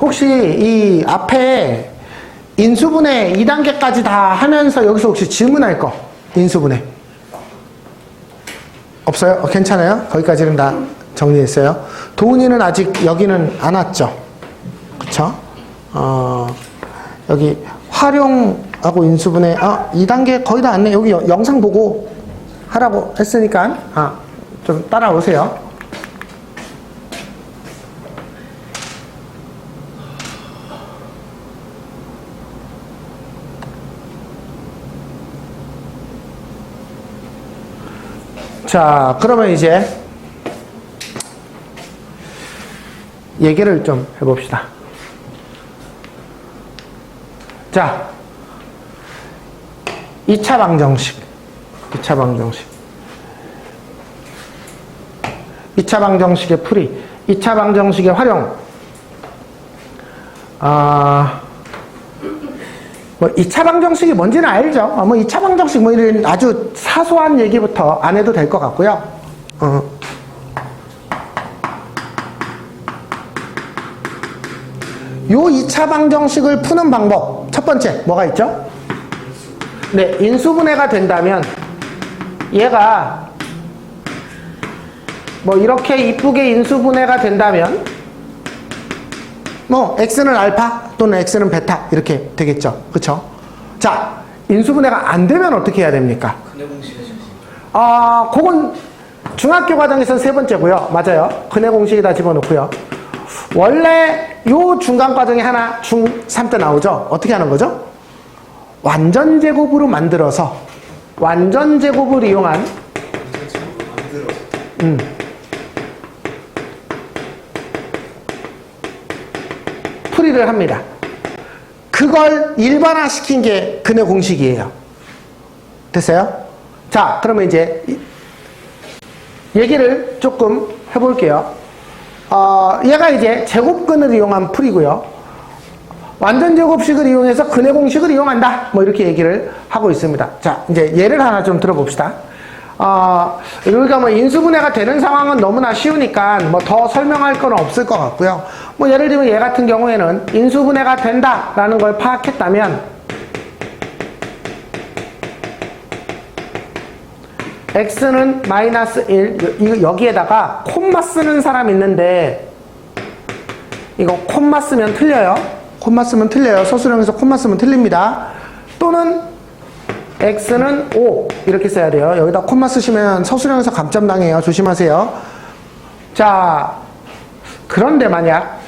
혹시 이 앞에 인수분해 2단계까지 다 하면서 여기서 혹시 질문할 거? 인수분해. 없어요? 괜찮아요? 거기까지는 다 정리했어요. 도훈이는 아직 여기는 안 왔죠? 그쵸? 여기 활용하고 인수분해, 2단계 거의 다 왔네. 여기 영상 보고 하라고 했으니까, 좀 따라오세요. 자, 그러면 이제 얘기를 좀 해봅시다. 자, 2차 방정식. 2차 방정식. 2차 방정식의 풀이. 2차 방정식의 활용. 뭐 2차 방정식이 뭔지는 알죠. 뭐 2차 방정식 뭐 이런 아주 사소한 얘기부터 안 해도 될 것 같고요. 요 2차 방정식을 푸는 방법. 첫 번째, 뭐가 있죠? 네, 인수분해가 된다면 얘가 뭐 이렇게 이쁘게 인수분해가 된다면 뭐 x는 알파 또는 x는 베타 이렇게 되겠죠. 그쵸? 자, 인수분해가 안 되면 어떻게 해야 됩니까? 근해 공식이 그건 중학교 과정에서는 세 번째고요. 맞아요. 근해 공식에다 집어넣고요. 원래 요 중간 과정에 하나 중3 때 나오죠. 어떻게 하는 거죠? 완전제곱으로 만들어서 완전제곱을 이용한 풀이를 합니다. 그걸 일반화시킨 게 근해 공식이에요. 됐어요? 자, 그러면 이제 얘기를 조금 해볼게요. 얘가 이제 제곱근을 이용한 풀이고요. 완전제곱식을 이용해서 근해 공식을 이용한다. 뭐 이렇게 얘기를 하고 있습니다. 자, 이제 예를 하나 좀 들어봅시다. 우리가 뭐 인수분해가 되는 상황은 너무나 쉬우니까 뭐 더 설명할 건 없을 것 같고요. 뭐 예를 들면 얘 같은 경우에는 인수분해가 된다라는 걸 파악했다면 x는 마이너스 1, 여기에다가 콤마 쓰는 사람 있는데 이거 콤마 쓰면 틀려요. 콤마 쓰면 틀려요. 서술형에서 콤마 쓰면 틀립니다. 또는 x는 5 이렇게 써야 돼요. 여기다 콤마 쓰시면 서술형에서 감점당해요. 조심하세요. 자, 그런데 만약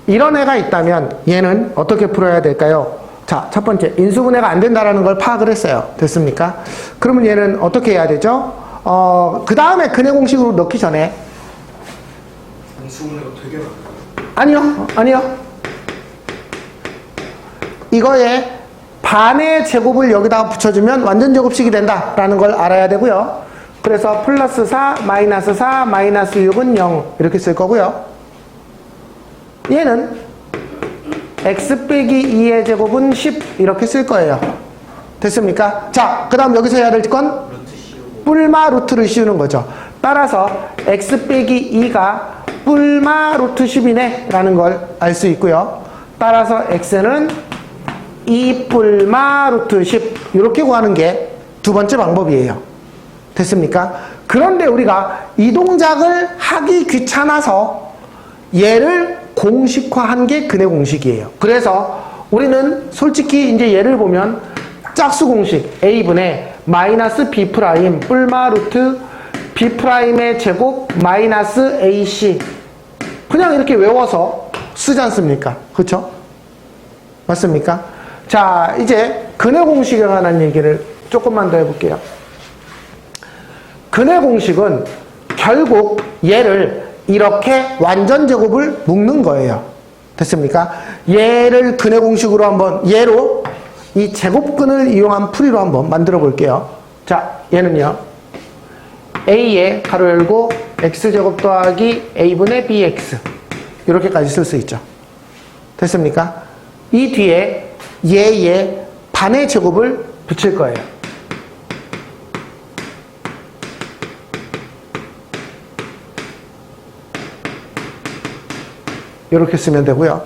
이런 애가 있다면 얘는 어떻게 풀어야 될까요? 자, 첫 번째 인수분해가 안 된다라는 걸 파악을 했어요. 됐습니까? 그러면 얘는 어떻게 해야 되죠? 그 다음에 근해 공식으로 넣기 전에 인수분해가 되게 많아요. 아니요. 이거에 반의 제곱을 여기다가 붙여주면 완전 제곱식이 된다라는 걸 알아야 되고요. 그래서 플러스 4, 마이너스 4, 마이너스 6은 0 이렇게 쓸 거고요. 얘는 x 빼기 2의 제곱은 10 이렇게 쓸 거예요. 됐습니까? 자, 그 다음 여기서 해야 될 건 뿔마 루트를 씌우는 거죠. 따라서 x 빼기 2가 뿔마 루트 10이네 라는 걸 알 수 있고요. 따라서 x는 2 뿔마 루트 10 이렇게 구하는 게 두 번째 방법이에요. 됐습니까? 그런데 우리가 이 동작을 하기 귀찮아서 얘를 공식화한 게 근해 공식이에요. 그래서 우리는 솔직히 이제 얘를 보면 짝수 공식 a분의 마이너스 b 프라임 뿔마 루트 b 프라임의 제곱 마이너스 ac 그냥 이렇게 외워서 쓰지 않습니까? 그렇죠? 맞습니까? 자, 이제 근해 공식에 관한 얘기를 조금만 더 해볼게요. 근해 공식은 결국 얘를 이렇게 완전 제곱을 묶는 거예요. 됐습니까? 얘를 근해 공식으로 한번 얘로 이 제곱근을 이용한 풀이로 한번 만들어 볼게요. 자, 얘는요. a에 가로 열고 x제곱 더하기 a분의 bx 이렇게까지 쓸 수 있죠. 됐습니까? 이 뒤에 얘의 반의 제곱을 붙일 거예요. 이렇게 쓰면 되고요.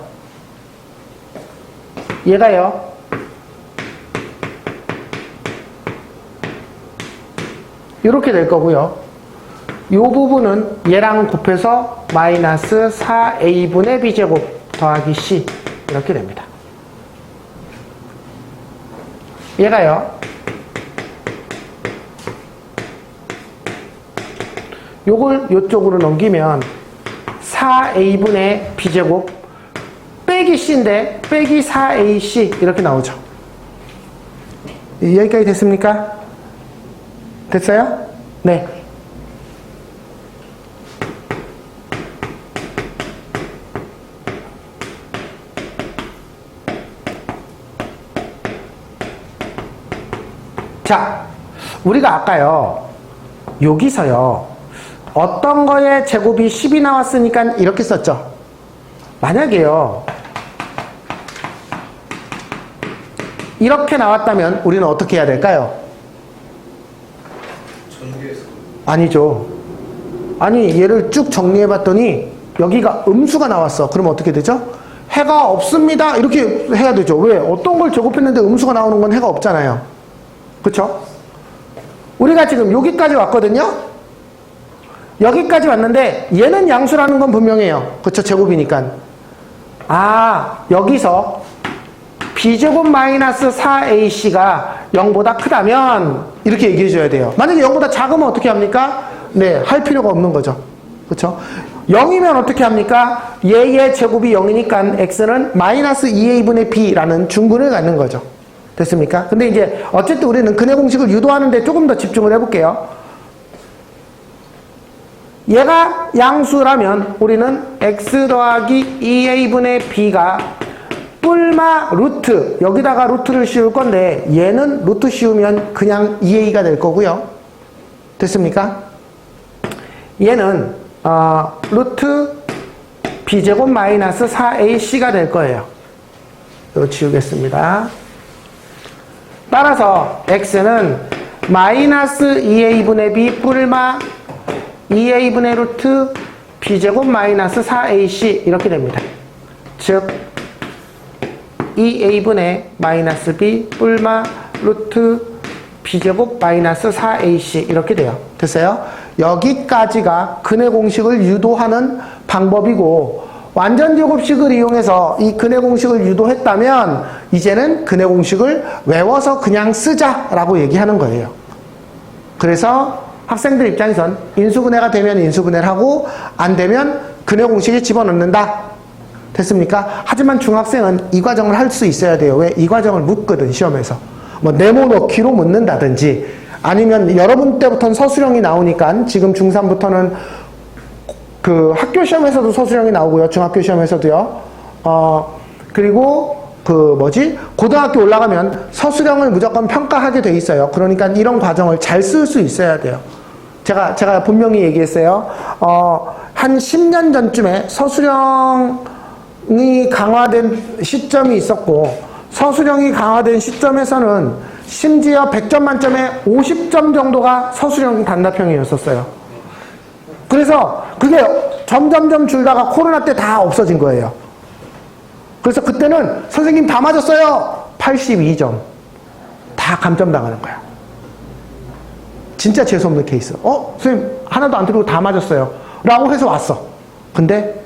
얘가요. 이렇게 될 거고요. 이 부분은 얘랑 곱해서 마이너스 4a분의 b제곱 더하기 c 이렇게 됩니다. 얘가요. 요걸 요쪽으로 넘기면 4a분의 b제곱 빼기 c인데 빼기 4ac 이렇게 나오죠. 여기까지 됐습니까? 됐어요? 네. 자, 우리가 아까요, 여기서요, 어떤 거에 제곱이 10이 나왔으니까 이렇게 썼죠. 만약에요, 이렇게 나왔다면 우리는 어떻게 해야 될까요? 전개해서. 아니죠. 아니, 얘를 쭉 정리해 봤더니 여기가 음수가 나왔어. 그럼 어떻게 되죠? 해가 없습니다. 이렇게 해야 되죠. 왜? 어떤 걸 제곱했는데 음수가 나오는 건 해가 없잖아요. 그쵸? 우리가 지금 여기까지 왔거든요? 여기까지 왔는데 얘는 양수라는 건 분명해요. 그쵸? 제곱이니까. 아, 여기서 b제곱 마이너스 4ac가 0보다 크다면 이렇게 얘기해 줘야 돼요. 만약에 0보다 작으면 어떻게 합니까? 네, 할 필요가 없는 거죠. 그쵸? 0이면 어떻게 합니까? 얘의 제곱이 0이니까 x는 마이너스 2a분의 b라는 중근을 갖는 거죠. 됐습니까? 근데 이제 어쨌든 우리는 근해 공식을 유도하는데 조금 더 집중을 해볼게요. 얘가 양수라면 우리는 x 더하기 2a분의 b가 뿔마 루트, 여기다가 루트를 씌울 건데 얘는 루트 씌우면 그냥 2a가 될 거고요. 됐습니까? 얘는 루트 b제곱 마이너스 4ac가 될 거예요. 이거 지우겠습니다. 따라서 x는 마이너스 2a분의 b 뿔마 2a분의 루트 b제곱 마이너스 4ac 이렇게 됩니다. 즉 2a분의 마이너스 b 뿔마 루트 b제곱 마이너스 4ac 이렇게 돼요. 됐어요? 여기까지가 근해 공식을 유도하는 방법이고 완전 제곱식을 이용해서 이 근해 공식을 유도했다면 이제는 근해 공식을 외워서 그냥 쓰자라고 얘기하는 거예요. 그래서 학생들 입장에선 인수분해가 되면 인수분해를 하고 안 되면 근해 공식에 집어넣는다. 됐습니까? 하지만 중학생은 이 과정을 할 수 있어야 돼요. 왜? 이 과정을 묻거든, 시험에서. 뭐 네모 넣기로 묻는다든지 아니면 여러분 때부터는 서술형이 나오니까 지금 중3부터는 그 학교 시험에서도 서술형이 나오고요. 중학교 시험에서도요. 그리고 고등학교 올라가면 서술형을 무조건 평가하게 돼 있어요. 그러니까 이런 과정을 잘 쓸 수 있어야 돼요. 제가 분명히 얘기했어요. 한 10년 전쯤에 서술형이 강화된 시점이 있었고, 서술형이 강화된 시점에서는 심지어 100점 만점에 50점 정도가 서술형 단답형이었었어요. 그래서 그게 점점점 줄다가 코로나 때 다 없어진 거예요. 그래서 그때는 선생님 다 맞았어요. 82점. 다 감점당하는 거야. 진짜 재수없는 케이스. 선생님 하나도 안 들고 다 맞았어요. 라고 해서 왔어. 근데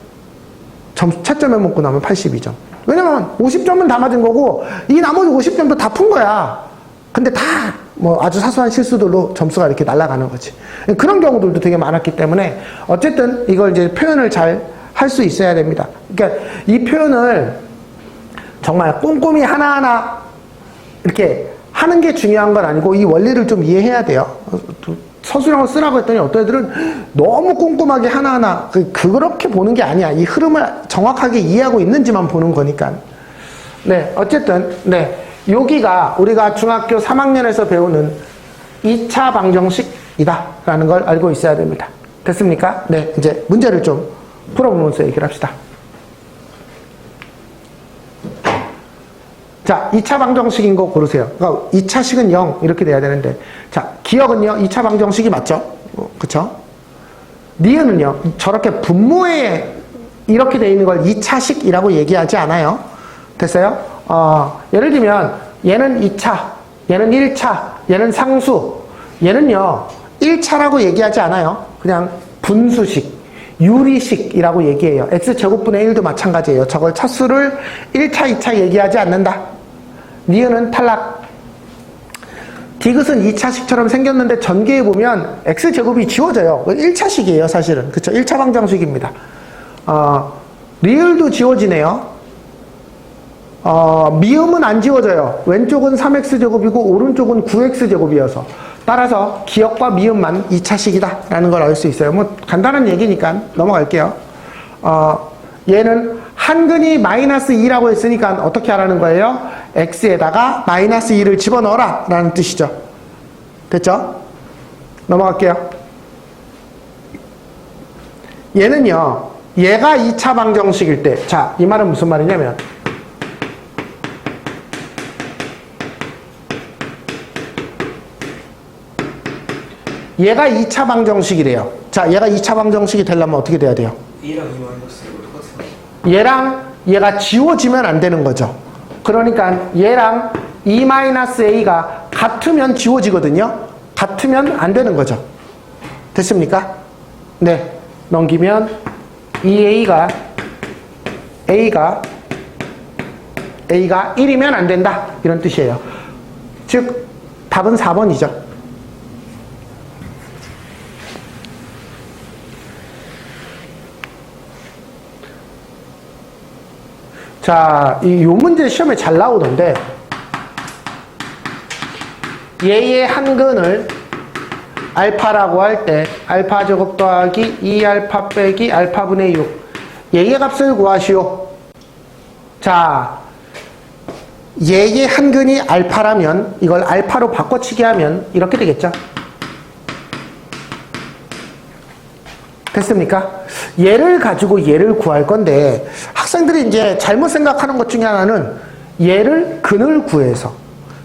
채점에 먹고 나면 82점. 왜냐면 50점은 다 맞은 거고 이 나머지 50점도 다 푼 거야. 근데 다 뭐 아주 사소한 실수들로 점수가 이렇게 날아가는 거지. 그런 경우들도 되게 많았기 때문에 어쨌든 이걸 이제 표현을 잘 할 수 있어야 됩니다. 그러니까 이 표현을 정말 꼼꼼히 하나하나 이렇게 하는 게 중요한 건 아니고 이 원리를 좀 이해해야 돼요. 서술형을 쓰라고 했더니 어떤 애들은 너무 꼼꼼하게 하나하나 그렇게 보는 게 아니야. 이 흐름을 정확하게 이해하고 있는지만 보는 거니까. 네, 어쨌든 네, 여기가 우리가 중학교 3학년에서 배우는 2차 방정식이다 라는 걸 알고 있어야 됩니다. 됐습니까? 네, 이제 문제를 좀 풀어보면서 얘기를 합시다. 자, 2차 방정식인 거 고르세요. 그러니까 2차식은 0 이렇게 돼야 되는데, 자, 기억은요 2차 방정식이 맞죠? 그쵸? 니은은요 저렇게 분모에 이렇게 되어 있는 걸 2차식이라고 얘기하지 않아요. 됐어요? 예를 들면 얘는 2차, 얘는 1차, 얘는 상수, 얘는요 1차라고 얘기하지 않아요. 그냥 분수식, 유리식이라고 얘기해요. x제곱분의 1도 마찬가지예요. 저걸 차수를 1차, 2차 얘기하지 않는다. 니은은 탈락. 디귿은 2차식처럼 생겼는데 전개해 보면 x제곱이 지워져요. 1차식이에요 사실은. 그쵸? 1차 방정식입니다. 리을도 지워지네요. 미음은 안 지워져요. 왼쪽은 3x제곱이고 오른쪽은 9x제곱이어서 따라서 기역과 미음만 2차식이다 라는 걸 알 수 있어요. 뭐 간단한 얘기니까 넘어갈게요. 얘는 한근이 마이너스 2라고 했으니까 어떻게 하라는 거예요? x에다가 마이너스 2를 집어넣어라 라는 뜻이죠. 됐죠? 넘어갈게요. 얘는요 얘가 2차 방정식일 때, 자, 이 말은 무슨 말이냐면 얘가 2차 방정식이래요. 자, 얘가 2차 방정식이 되려면 어떻게 돼야 돼요? B랑 2 마이너스가 똑같은 얘랑 얘가 지워지면 안 되는 거죠. 그러니까 얘랑 2-a가 같으면 지워지거든요. 같으면 안 되는 거죠. 됐습니까? 네. 넘기면 2a가 1이면 안 된다. 이런 뜻이에요. 즉 답은 4번이죠. 자, 요 문제 시험에 잘 나오던데 얘의 한근을 알파라고 할 때 알파 제곱 더하기 2알파 빼기 알파분의 6 얘의 값을 구하시오. 자, 얘의 한근이 알파라면 이걸 알파로 바꿔치기 하면 이렇게 되겠죠. 됐습니까? 얘를 가지고 얘를 구할 건데 학생들이 이제 잘못 생각하는 것 중에 하나는 얘를 근을 구해서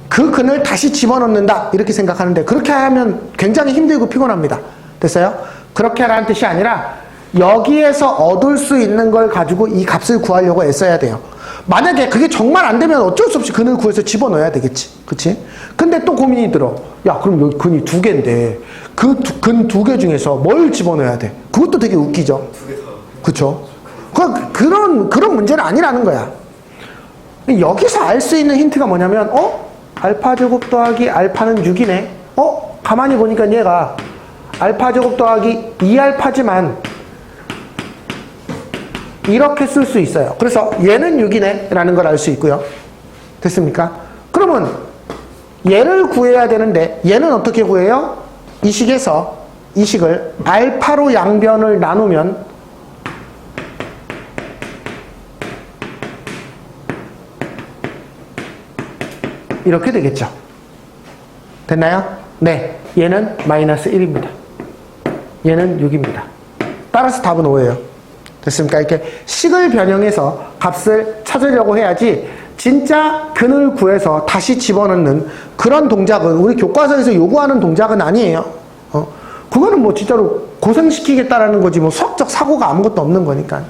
그 근을 다시 집어넣는다 이렇게 생각하는데 그렇게 하면 굉장히 힘들고 피곤합니다. 됐어요? 그렇게 하라는 뜻이 아니라 여기에서 얻을 수 있는 걸 가지고 이 값을 구하려고 애써야 돼요. 만약에 그게 정말 안 되면 어쩔 수 없이 근을 구해서 집어넣어야 되겠지. 그치? 근데 또 고민이 들어. 야, 그럼 여기 근이 2개인데 그 근 2개 중에서 뭘 집어넣어야 돼? 그것도 되게 웃기죠. 2개 다. 그쵸? 그런 문제는 아니라는 거야. 여기서 알 수 있는 힌트가 뭐냐면, 알파 제곱 더하기 알파는 6이네? 가만히 보니까 얘가 알파 제곱 더하기 2알파지만 이렇게 쓸 수 있어요. 그래서 얘는 6이네 라는 걸 알 수 있고요. 됐습니까? 그러면 얘를 구해야 되는데 얘는 어떻게 구해요? 이 식에서 이 식을 알파로 양변을 나누면 이렇게 되겠죠. 됐나요? 네. 얘는 마이너스 1입니다. 얘는 6입니다. 따라서 답은 5예요. 됐습니까? 이렇게 식을 변형해서 값을 찾으려고 해야지 진짜 근을 구해서 다시 집어넣는 그런 동작은 우리 교과서에서 요구하는 동작은 아니에요. 그거는 뭐 진짜로 고생시키겠다라는 거지 뭐 수학적 사고가 아무것도 없는 거니까.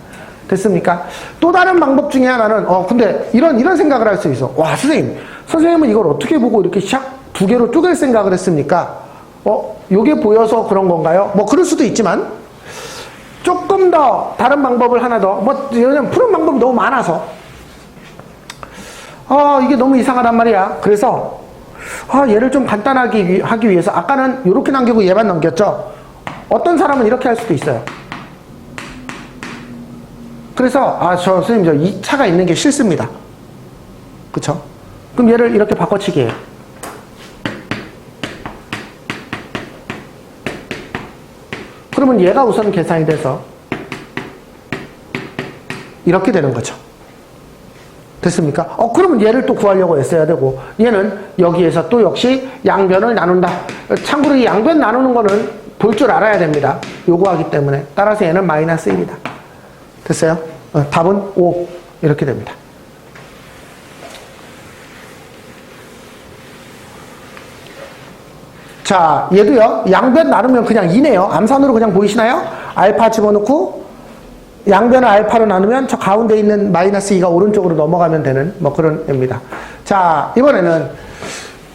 됐습니까? 또 다른 방법 중에 하나는 근데 이런 생각을 할 수 있어. 와, 선생님은 이걸 어떻게 보고 이렇게 샥 2개로 쪼갤 생각을 했습니까? 요게 보여서 그런 건가요? 뭐 그럴 수도 있지만 조금 더 다른 방법을 하나 더 왜냐면 푸는 방법이 너무 많아서 이게 너무 이상하단 말이야. 그래서 얘를 좀 간단하게 하기 위해서 아까는 이렇게 남기고 얘만 넘겼죠. 어떤 사람은 이렇게 할 수도 있어요. 그래서 선생님 저 2차가 있는 게 싫습니다. 그쵸? 그럼 얘를 이렇게 바꿔치기 해요. 그러면 얘가 우선 계산이 돼서 이렇게 되는 거죠. 됐습니까? 그러면 얘를 또 구하려고 애써야 되고 얘는 여기에서 또 역시 양변을 나눈다. 참고로 이 양변 나누는 거는 볼 줄 알아야 됩니다. 요구하기 때문에. 따라서 얘는 마이너스 1이다. 됐어요? 답은 5 이렇게 됩니다. 자, 얘도요. 양변 나누면 그냥 2네요. 암산으로 그냥 보이시나요? 알파 집어넣고 양변을 알파로 나누면 저 가운데 있는 마이너스 2가 오른쪽으로 넘어가면 되는 뭐 그런 애입니다. 자, 이번에는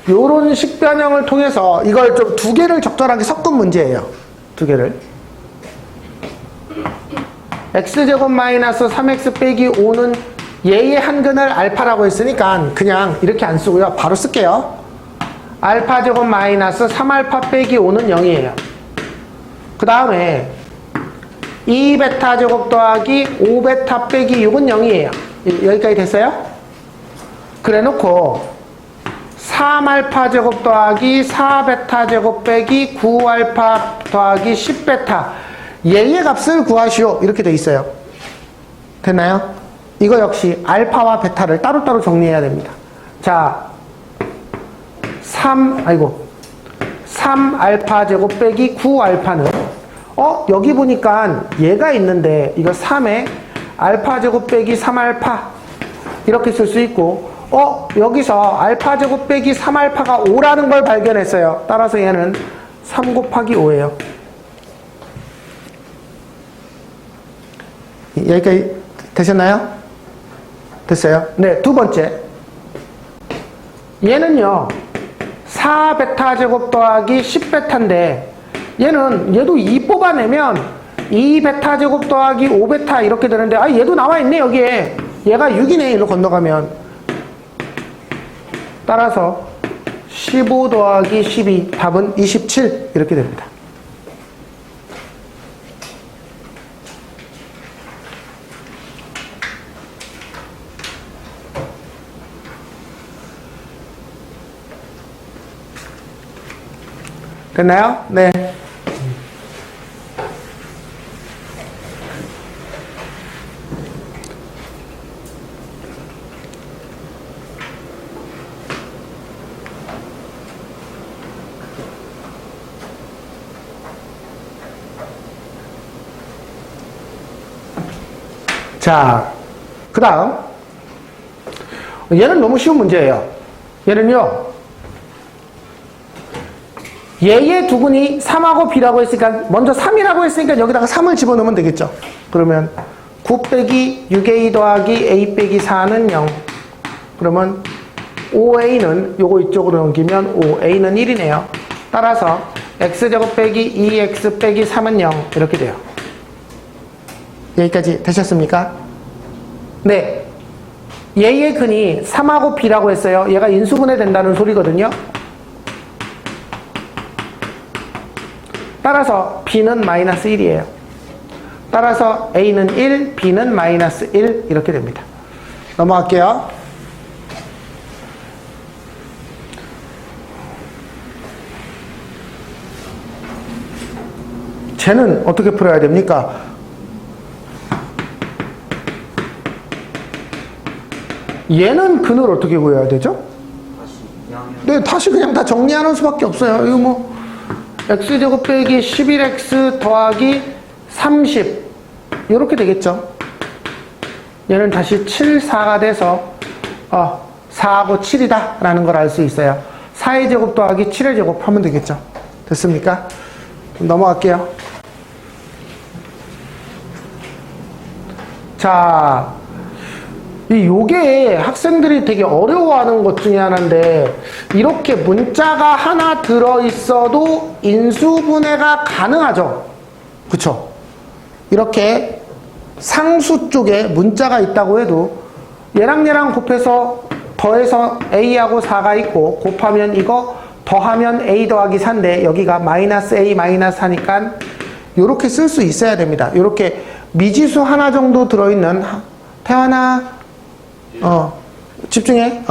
요런 식변형을 통해서 이걸 좀 두 개를 적절하게 섞은 문제예요. 두 개를. x제곱 마이너스 3x 빼기 5는 얘의 한근을 알파라고 했으니까 그냥 이렇게 안 쓰고요. 바로 쓸게요. 알파 제곱 마이너스 3알파 빼기 5는 0이에요. 그 다음에 2베타 제곱 더하기 5베타 빼기 6은 0이에요. 여기까지 됐어요? 그래 놓고 3알파 제곱 더하기 4베타 제곱 빼기 9알파 더하기 10베타 얘의 값을 구하시오. 이렇게 돼 있어요. 됐나요? 이거 역시 알파와 베타를 따로따로 정리해야 됩니다. 자, 3알파 제곱 빼기 9알파는 여기 보니까 얘가 있는데 이거 3에 알파 제곱 빼기 3알파 이렇게 쓸 수 있고 여기서 알파 제곱 빼기 3알파가 5라는 걸 발견했어요. 따라서 얘는 3 곱하기 5예요. 여기까지 되셨나요? 됐어요? 네, 두 번째. 얘는요, 4베타 제곱 더하기 10베타인데, 얘도 2 뽑아내면 2베타 제곱 더하기 5베타 이렇게 되는데, 얘도 나와있네, 여기에. 얘가 6이네, 이리로 건너가면. 따라서 15 더하기 12, 답은 27, 이렇게 됩니다. 됐나요? 네. 자, 그 다음. 얘는 너무 쉬운 문제예요. 얘는요, 얘의 두근이 3하고 B라고 했으니까, 먼저 3이라고 했으니까 여기다가 3을 집어넣으면 되겠죠. 그러면 9 빼기 6A 더하기 A 빼기 4는 0. 그러면 5A는 요거 이쪽으로 넘기면 5A는 1이네요. 따라서 X제곱 빼기 2X 빼기 3은 0. 이렇게 돼요. 여기까지 되셨습니까? 네. 얘의 근이 3하고 B라고 했어요. 얘가 인수분해 된다는 소리거든요. 따라서 B는 마이너스 1이에요. 따라서 A는 1, B는 마이너스 1 이렇게 됩니다. 넘어갈게요. 쟤는 어떻게 풀어야 됩니까? 얘는 근을 어떻게 구해야 되죠? 네, 다시 그냥 다 정리하는 수밖에 없어요. 이거 뭐 x제곱 빼기 11x 더하기 30 이렇게 되겠죠. 얘는 다시 7, 4가 돼서 4하고 7이다 라는 걸 알 수 있어요. 4의 제곱 더하기 7의 제곱 하면 되겠죠. 됐습니까? 넘어갈게요. 자, 요게 학생들이 되게 어려워하는 것 중에 하나인데, 이렇게 문자가 하나 들어있어도 인수분해가 가능하죠. 그쵸? 이렇게 상수 쪽에 문자가 있다고 해도 얘랑 곱해서 더해서 A하고 4가 있고 곱하면 이거 더하면 A 더하기 4인데 여기가 마이너스 A 마이너스 4니까 요렇게 쓸 수 있어야 됩니다. 요렇게 미지수 하나 정도 들어있는, 태환아 집중해.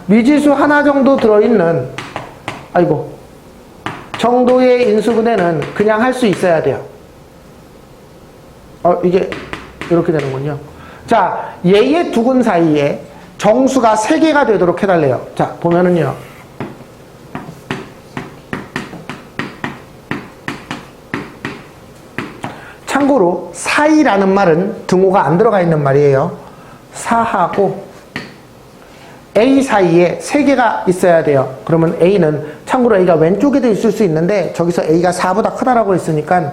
미지수 하나 정도 들어있는 정도의 인수분해는 그냥 할 수 있어야 돼요. 이게 이렇게 되는군요. 자, 얘의 두근 사이에 정수가 3개가 되도록 해달래요. 자, 보면은요. 참고로 사이라는 말은 등호가 안 들어가 있는 말이에요. 4하고 A 사이에 3개가 있어야 돼요. 그러면 A는, 참고로 A가 왼쪽에도 있을 수 있는데 저기서 A가 4보다 크다라고 했으니까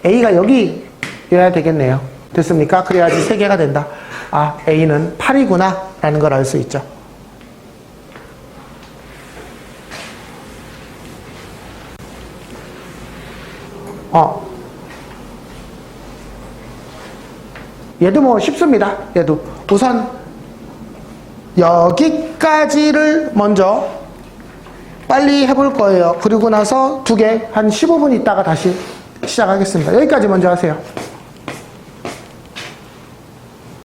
A가 여기여야 되겠네요. 됐습니까? 그래야지 3개가 된다. 아, A는 8이구나 라는 걸 알 수 있죠. 얘도 뭐 쉽습니다. 얘도 우선 여기까지를 먼저 빨리 해볼 거예요. 그리고 나서 2개 한 15분 있다가 다시 시작하겠습니다. 여기까지 먼저 하세요.